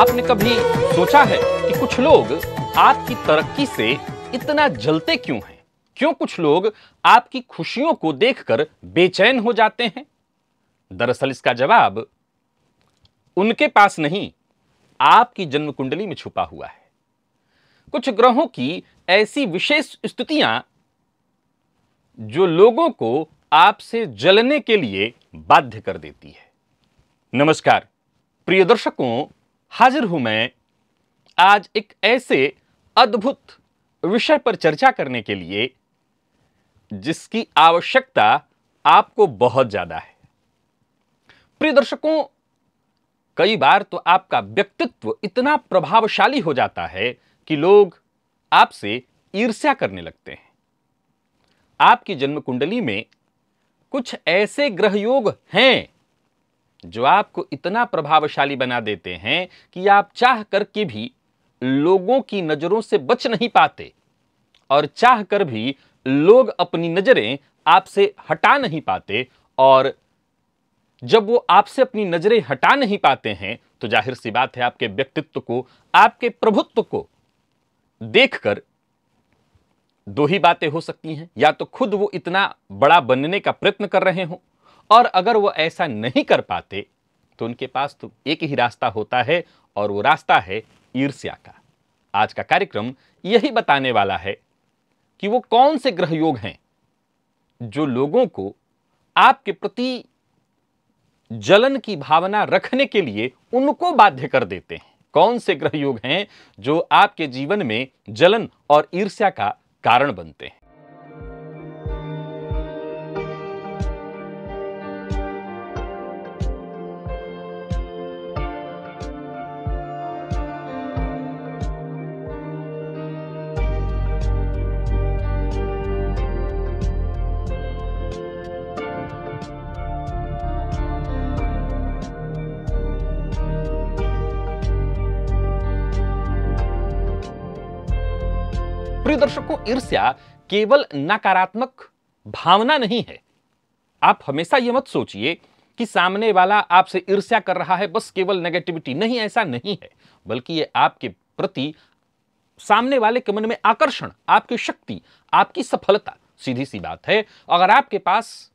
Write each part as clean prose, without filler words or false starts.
आपने कभी सोचा है कि कुछ लोग आपकी तरक्की से इतना जलते क्यों हैं? क्यों कुछ लोग आपकी खुशियों को देखकर बेचैन हो जाते हैं? दरअसल इसका जवाब उनके पास नहीं, आपकी जन्म कुंडली में छुपा हुआ है। कुछ ग्रहों की ऐसी विशेष स्थितियां जो लोगों को आपसे जलने के लिए बाध्य कर देती है। नमस्कार प्रिय दर्शकों, हाजिर हूं मैं आज एक ऐसे अद्भुत विषय पर चर्चा करने के लिए जिसकी आवश्यकता आपको बहुत ज्यादा है। प्रिय दर्शकों, कई बार तो आपका व्यक्तित्व इतना प्रभावशाली हो जाता है कि लोग आपसे ईर्ष्या करने लगते हैं। आपकी जन्म कुंडली में कुछ ऐसे ग्रह योग हैं जो आपको इतना प्रभावशाली बना देते हैं कि आप चाह करके भी लोगों की नजरों से बच नहीं पाते और चाह कर भी लोग अपनी नजरें आपसे हटा नहीं पाते। और जब वो आपसे अपनी नजरें हटा नहीं पाते हैं तो जाहिर सी बात है, आपके व्यक्तित्व को, आपके प्रभुत्व को देखकर दो ही बातें हो सकती हैं। या तो खुद वो इतना बड़ा बनने का प्रयत्न कर रहे हो, और अगर वो ऐसा नहीं कर पाते तो उनके पास तो एक ही रास्ता होता है, और वो रास्ता है ईर्ष्या का। आज का कार्यक्रम यही बताने वाला है कि वो कौन से ग्रह योग हैं जो लोगों को आपके प्रति जलन की भावना रखने के लिए उनको बाध्य कर देते हैं। कौन से ग्रह योग हैं जो आपके जीवन में जलन और ईर्ष्या का कारण बनते हैं। प्रिय दर्शकों, ईर्ष्या केवल नकारात्मक भावना नहीं है। आप हमेशा यह मत सोचिए कि सामने वाला आपसे ईर्ष्या कर रहा है बस केवल नेगेटिविटी। नहीं, ऐसा नहीं है, बल्कि यह आपके प्रति सामने वाले के मन में आकर्षण, आपकी शक्ति, आपकी सफलता। सीधी सी बात है, अगर आपके पास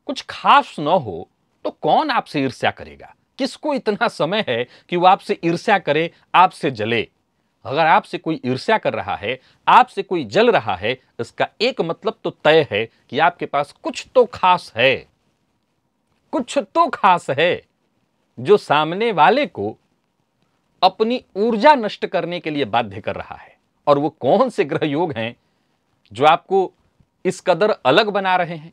कुछ खास न हो तो कौन आपसे ईर्ष्या करेगा? किसको इतना समय है कि वो आपसे ईर्ष्या करे, आपसे जले? अगर आपसे कोई ईर्ष्या कर रहा है, आपसे कोई जल रहा है, इसका एक मतलब तो तय है कि आपके पास कुछ तो खास है, कुछ तो खास है जो सामने वाले को अपनी ऊर्जा नष्ट करने के लिए बाध्य कर रहा है। और वो कौन से ग्रह योग हैं जो आपको इस कदर अलग बना रहे हैं,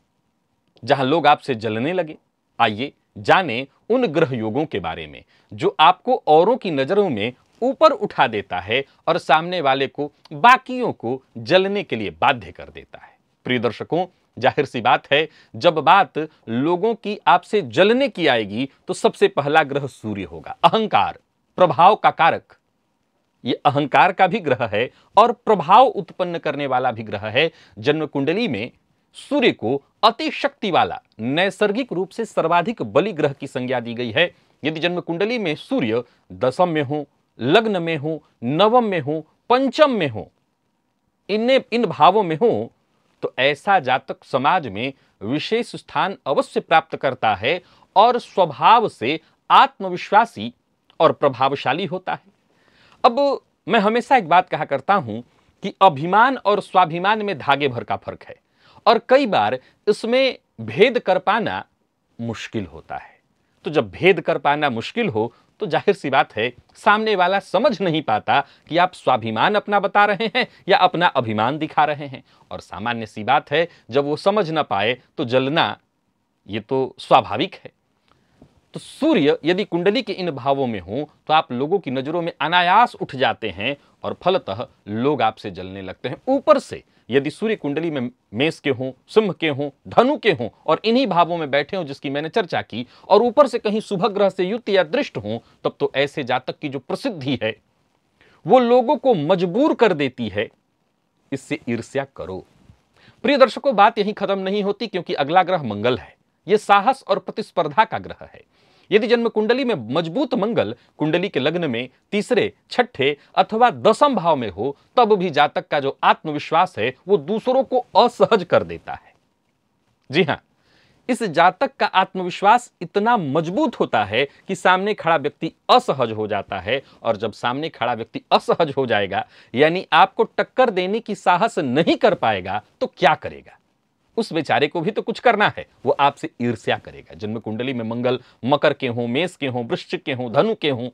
जहां लोग आपसे जलने लगे? आइए जाने उन ग्रह योगों के बारे में जो आपको औरों की नजरों में ऊपर उठा देता है और सामने वाले को, बाकियों को जलने के लिए बाध्य कर देता है। प्रिय दर्शकों, जाहिर सी बात है, जब बात लोगों की आपसे जलने की आएगी तो सबसे पहला ग्रह सूर्य होगा। अहंकार, प्रभाव का कारक। यह अहंकार का भी ग्रह है और प्रभाव उत्पन्न करने वाला भी ग्रह है। जन्म कुंडली में सूर्य को अति शक्ति वाला, नैसर्गिक रूप से सर्वाधिक बली ग्रह की संज्ञा दी गई है। यदि जन्म कुंडली में सूर्य दशम में हो, लग्न में हो, नवम में हो, पंचम में हो, इन भावों में हो, तो ऐसा जातक समाज में विशेष स्थान अवश्य प्राप्त करता है और स्वभाव से आत्मविश्वासी और प्रभावशाली होता है। अब मैं हमेशा एक बात कहा करता हूं कि अभिमान और स्वाभिमान में धागे भर का फर्क है, और कई बार इसमें भेद कर पाना मुश्किल होता है। तो जब भेद कर पाना मुश्किल हो तो जाहिर सी बात है, सामने वाला समझ नहीं पाता कि आप स्वाभिमान अपना बता रहे हैं या अपना अभिमान दिखा रहे हैं। और सामान्य सी बात है, जब वो समझ ना पाए तो जलना ये तो स्वाभाविक है। तो सूर्य यदि कुंडली के इन भावों में हो तो आप लोगों की नजरों में अनायास उठ जाते हैं और फलतः लोग आपसे जलने लगते हैं। ऊपर से यदि सूर्य कुंडली में मेष के हों, सिंह के हों, धनु के हों और इन्हीं भावों में बैठे हों जिसकी मैंने चर्चा की, और ऊपर से कहीं शुभ ग्रह से युक्त या दृष्ट हों, तब तो ऐसे जातक की जो प्रसिद्धि है वो लोगों को मजबूर कर देती है, इससे ईर्ष्या करो। प्रिय दर्शकों, बात यहीं खत्म नहीं होती, क्योंकि अगला ग्रह मंगल है। यह साहस और प्रतिस्पर्धा का ग्रह है। यदि जन्म कुंडली में मजबूत मंगल कुंडली के लग्न में तीसरे, छठे अथवा दसम भाव में हो, तब भी जातक का जो आत्मविश्वास है वो दूसरों को असहज कर देता है। जी हां, इस जातक का आत्मविश्वास इतना मजबूत होता है कि सामने खड़ा व्यक्ति असहज हो जाता है, और जब सामने खड़ा व्यक्ति असहज हो जाएगा, यानी आपको टक्कर देने की साहस नहीं कर पाएगा, तो क्या करेगा? उस बेचारे को भी तो कुछ करना है, वो आपसे ईर्ष्या करेगा। जन्म कुंडली में मंगल मकर के हों, मेष के हों, वृश्चिक के हों, धनु के हों,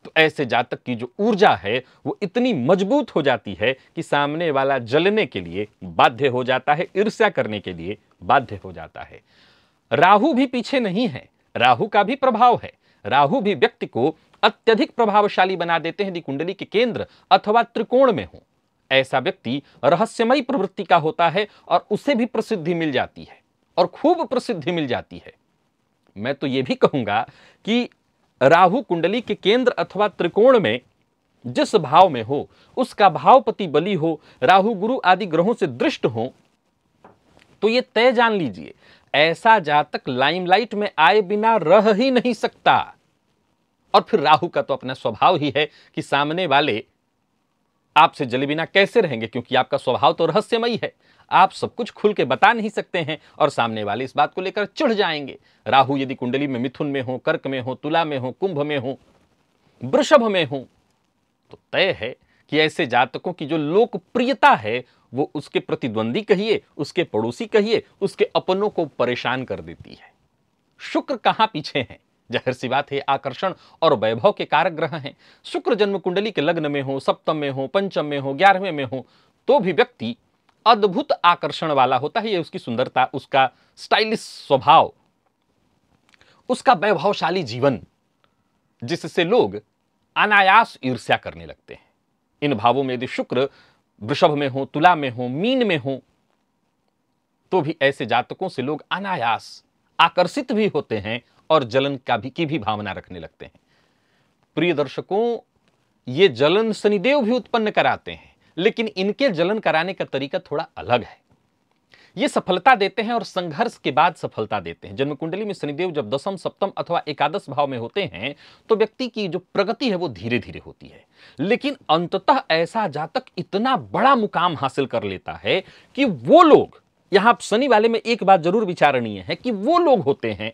तो ऐसे जातक की जो ऊर्जा है वो इतनी मजबूत हो जाती है कि सामने वाला जलने के लिए बाध्य हो जाता है, ईर्ष्या करने के लिए बाध्य हो जाता है। राहु भी पीछे नहीं है, राहु का भी प्रभाव है। राहु भी व्यक्ति को अत्यधिक प्रभावशाली बना देते हैं यदि कुंडली के केंद्र अथवा त्रिकोण में हो। ऐसा व्यक्ति रहस्यमयी प्रवृत्ति का होता है और उसे भी प्रसिद्धि मिल जाती है, और खूब प्रसिद्धि मिल जाती है। मैं तो यह भी कहूंगा कि राहु कुंडली के केंद्र अथवा त्रिकोण में जिस भाव में हो, उसका भावपति बली हो, राहु गुरु आदि ग्रहों से दृष्ट हो, तो यह तय जान लीजिए, ऐसा जातक लाइमलाइट में आए बिना रह ही नहीं सकता। और फिर राहु का तो अपना स्वभाव ही है कि सामने वाले आपसे जले बिना कैसे रहेंगे, क्योंकि आपका स्वभाव तो रहस्यमयी है। आप सब कुछ खुल के बता नहीं सकते हैं, और सामने वाले इस बात को लेकर चिढ़ जाएंगे। राहु यदि कुंडली में मिथुन में हो, कर्क में हो, तुला में हो, कुंभ में हो, वृषभ में हो, तो तय है कि ऐसे जातकों की जो लोकप्रियता है वो उसके प्रतिद्वंदी कहिए, उसके पड़ोसी कहिए, उसके अपनों को परेशान कर देती है। शुक्र कहां पीछे हैं? जाहिर सी बात है, आकर्षण और वैभव के कारक ग्रह हैं। शुक्र जन्म कुंडली के लग्न में हो, सप्तम में हो, पंचम में हो, 11वें में हो, तो भी व्यक्ति अद्भुत आकर्षण वाला होता है। ये उसकी सुंदरता, उसका स्टाइलिश स्वभाव, उसका वैभवशाली जीवन, जिससे लोग अनायास ईर्ष्या करने लगते हैं। इन भावों में यदि शुक्र वृषभ में हो, तुला में हो, मीन में हो, तो भी ऐसे जातकों से लोग अनायास आकर्षित भी होते हैं और जलन की भी भावना रखने लगते हैं। प्रिय दर्शकों, ये जलन शनिदेव भी उत्पन्न कराते हैं, लेकिन इनके जलन कराने का तरीका थोड़ा अलग है। ये सफलता देते हैं और संघर्ष के बाद सफलता देते हैं। जन्म कुंडली में शनिदेव जब दसम, सप्तम अथवा एकादश भाव में होते हैं तो व्यक्ति की जो प्रगति है वो धीरे धीरे होती है, लेकिन अंततः ऐसा जातक इतना बड़ा मुकाम हासिल कर लेता है कि वो लोग, यहां शनि वाले में एक बात जरूर विचारणीय है कि वो लोग होते हैं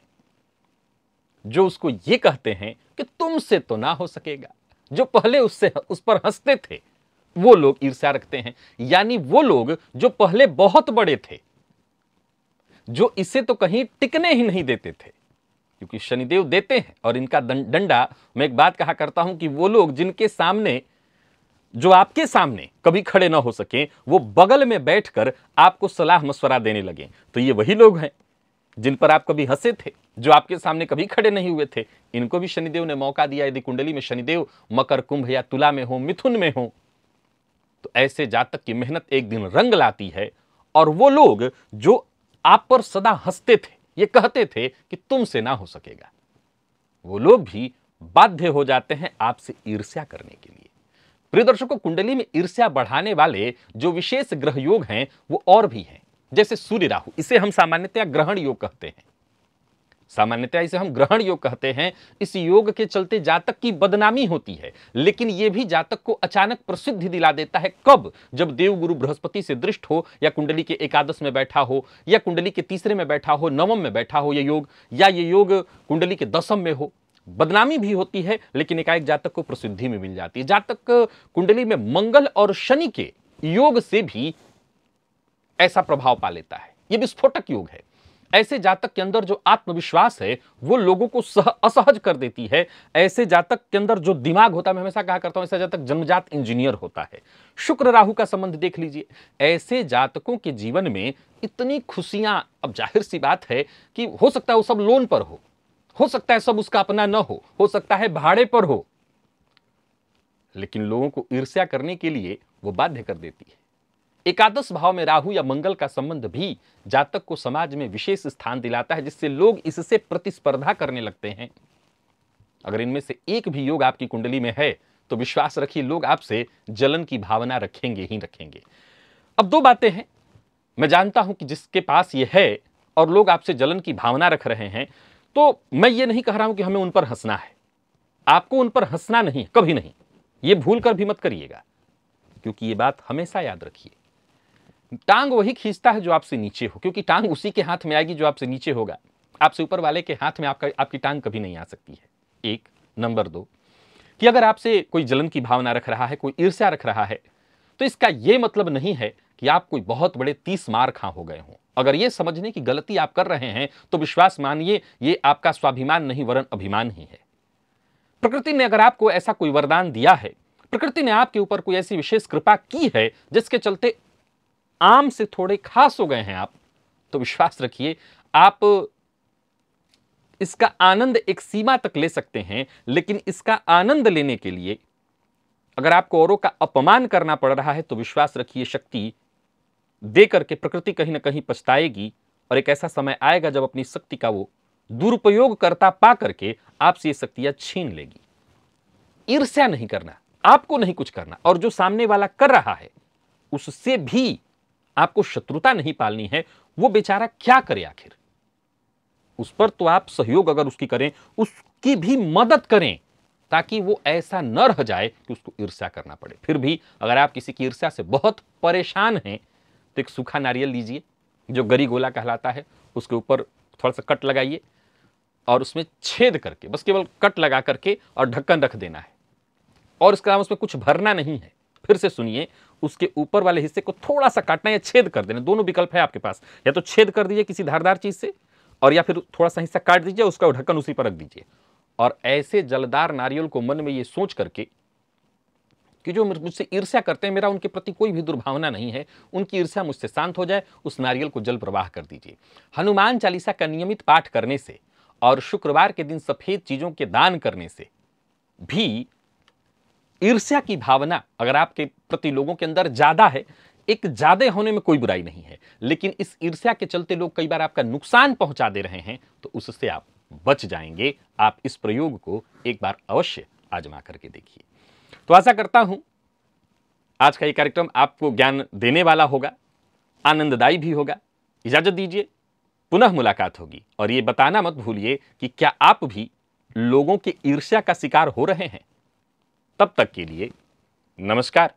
जो उसको ये कहते हैं कि तुमसे तो ना हो सकेगा। जो पहले उस पर हंसते थे वो लोग ईर्ष्या रखते हैं, यानी वो लोग जो पहले बहुत बड़े थे, जो इसे तो कहीं टिकने ही नहीं देते थे, क्योंकि शनिदेव देते हैं और इनका डंडा। मैं एक बात कहा करता हूं कि वो लोग जिनके सामने, जो आपके सामने कभी खड़े ना हो सके, वो बगल में बैठकर आपको सलाह मशवरा देने लगे, तो ये वही लोग हैं जिन पर आप कभी हंसे थे, जो आपके सामने कभी खड़े नहीं हुए थे। इनको भी शनिदेव ने मौका दिया। यदि कुंडली में शनिदेव मकर, कुंभ या तुला में हो, मिथुन में हो, तो ऐसे जातक की मेहनत एक दिन रंग लाती है, और वो लोग जो आप पर सदा हंसते थे, ये कहते थे कि तुमसे ना हो सकेगा, वो लोग भी बाध्य हो जाते हैं आपसे ईर्ष्या करने के लिए। प्रिय दर्शकों, कुंडली में ईर्ष्या बढ़ाने वाले जो विशेष ग्रह योग हैं वो और भी हैं, जैसे सूर्य राहु। इसे हम सामान्यतया ग्रहण योग कहते हैं। सामान्यतया इसे हम ग्रहण योग कहते हैं। इस योग के चलते जातक की बदनामी होती है, लेकिन यह भी जातक को अचानक प्रसिद्धि दिला देता है। कब? जब देवगुरु बृहस्पति से दृष्ट हो, या कुंडली के एकादश में बैठा हो, या कुंडली के तीसरे में बैठा हो, नवम में बैठा हो ये योग, या ये योग कुंडली के दसम में हो। बदनामी भी होती है, लेकिन एकाएक जातक को प्रसिद्धि में मिल जाती है। जातक कुंडली में मंगल और शनि के योग से भी ऐसा प्रभाव पा लेता है। यह विस्फोटक योग है। ऐसे जातक के अंदर जो आत्मविश्वास है वो लोगों को असहज कर देती है। ऐसे जातक के अंदर जो दिमाग होता है, मैं हमेशा कहा करता हूं, ऐसा जातक जन्मजात इंजीनियर होता है। शुक्र राहु का संबंध देख लीजिए। ऐसे जातकों के जीवन में इतनी खुशियां, अब जाहिर सी बात है कि हो सकता है वो सब लोन पर हो सकता है सब उसका अपना न हो सकता है भाड़े पर हो, लेकिन लोगों को ईर्ष्या करने के लिए वो बाध्य कर देती है। एकादश भाव में राहु या मंगल का संबंध भी जातक को समाज में विशेष स्थान दिलाता है, जिससे लोग इससे प्रतिस्पर्धा करने लगते हैं। अगर इनमें से एक भी योग आपकी कुंडली में है तो विश्वास रखिए, लोग आपसे जलन की भावना रखेंगे ही रखेंगे। अब दो बातें हैं। मैं जानता हूं कि जिसके पास ये है और लोग आपसे जलन की भावना रख रहे हैं, तो मैं ये नहीं कह रहा हूं कि हमें उन पर हंसना है, आपको उन पर हंसना नहीं है, कभी नहीं, ये भूल कर भी मत करिएगा, क्योंकि ये बात हमेशा याद रखिए, टांग वही खींचता है जो आपसे नीचे हो, क्योंकि टांग उसी के हाथ में आएगी जो आपसे नीचे होगा, आपसे ऊपर वाले के हाथ में आपकी टांग कभी नहीं आ सकती है। एक नंबर 2 कि अगर आपसे कोई जलन की भावना रख रहा है, कोई ईर्ष्या रख रहा है, तो इसका यह मतलब नहीं है कि आप कोई बहुत बड़े 30 मार खा हो गए हों। अगर यह समझने की गलती आप कर रहे हैं तो विश्वास मानिए ये आपका स्वाभिमान नहीं वरन अभिमान ही है। प्रकृति ने अगर आपको ऐसा कोई वरदान दिया है, प्रकृति ने आपके ऊपर कोई ऐसी विशेष कृपा की है जिसके चलते आम से थोड़े खास हो गए हैं आप, तो विश्वास रखिए आप इसका आनंद एक सीमा तक ले सकते हैं, लेकिन इसका आनंद लेने के लिए अगर आपको औरों का अपमान करना पड़ रहा है तो विश्वास रखिए शक्ति दे करके प्रकृति कहीं ना कहीं पछताएगी और एक ऐसा समय आएगा जब अपनी शक्ति का वो दुरुपयोग करता पा करके आपसे ये शक्तियां छीन लेगी। ईर्ष्या नहीं करना, आपको नहीं कुछ करना, और जो सामने वाला कर रहा है उससे भी आपको शत्रुता नहीं पालनी है। वो बेचारा क्या करे आखिर, उस पर तो आप सहयोग अगर उसकी करें, उसकी भी मदद करें ताकि वो ऐसा न रह जाए कि उसको ईर्ष्या करना पड़े। फिर भी अगर आप किसी की ईर्ष्या से बहुत परेशान हैं तो एक सूखा नारियल लीजिए जो गरी गोला कहलाता है, उसके ऊपर थोड़ा सा कट लगाइए और उसमें छेद करके, बस केवल कट लगा करके और ढक्कन रख देना है, और इसके अलावा उसमें कुछ भरना नहीं है। फिर से सुनिए, उसके ऊपर वाले हिस्से को थोड़ा सा काटना या छेद कर देना, दोनों विकल्प है आपके पास, या तो छेद कर दीजिए किसी धारदार चीज से, और या फिर थोड़ा सा हिस्सा काट दीजिए, उसका ढक्कन उसी पर रख दीजिए, और ऐसे जलदार नारियल को मन में ये सोच करके कि जो मुझसे ईर्ष्या करते हैं, मेरा उनके प्रति कोई भी दुर्भावना नहीं है, उनकी ईर्ष्या मुझसे शांत हो जाए, उस नारियल को जल प्रवाह कर दीजिए। हनुमान चालीसा का नियमित पाठ करने से और शुक्रवार के दिन सफेद चीजों के दान करने से भी ईर्ष्या की भावना अगर आपके प्रति लोगों के अंदर ज्यादा है, एक ज्यादा होने में कोई बुराई नहीं है, लेकिन इस ईर्ष्या के चलते लोग कई बार आपका नुकसान पहुंचा दे रहे हैं, तो उससे आप बच जाएंगे। आप इस प्रयोग को एक बार अवश्य आजमा करके देखिए। तो आशा करता हूं आज का ये कार्यक्रम आपको ज्ञान देने वाला होगा, आनंददायी भी होगा। इजाजत दीजिए, पुनः मुलाकात होगी, और ये बताना मत भूलिए कि क्या आप भी लोगों की ईर्ष्या का शिकार हो रहे हैं। तब तक के लिए नमस्कार।